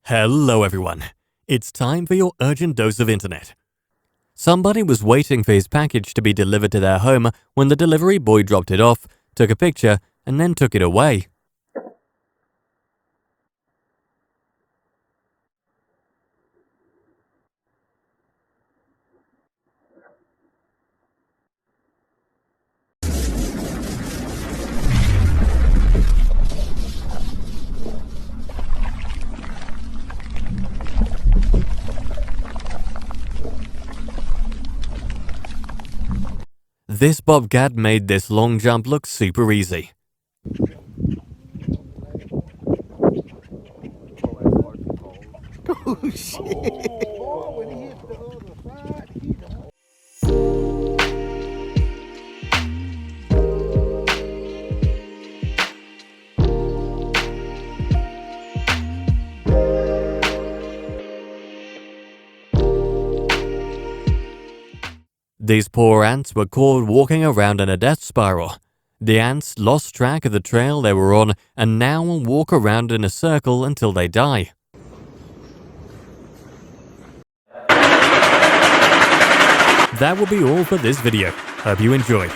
Hello everyone, it's time for your urgent dose of internet. Somebody was waiting for his package to be delivered to their home when the delivery boy dropped it off, took a picture, and then took it away. This bobcat made this long jump look super easy. Oh shit! These poor ants were caught walking around in a death spiral. The ants lost track of the trail they were on and now will walk around in a circle until they die. That will be all for this video. Hope you enjoyed.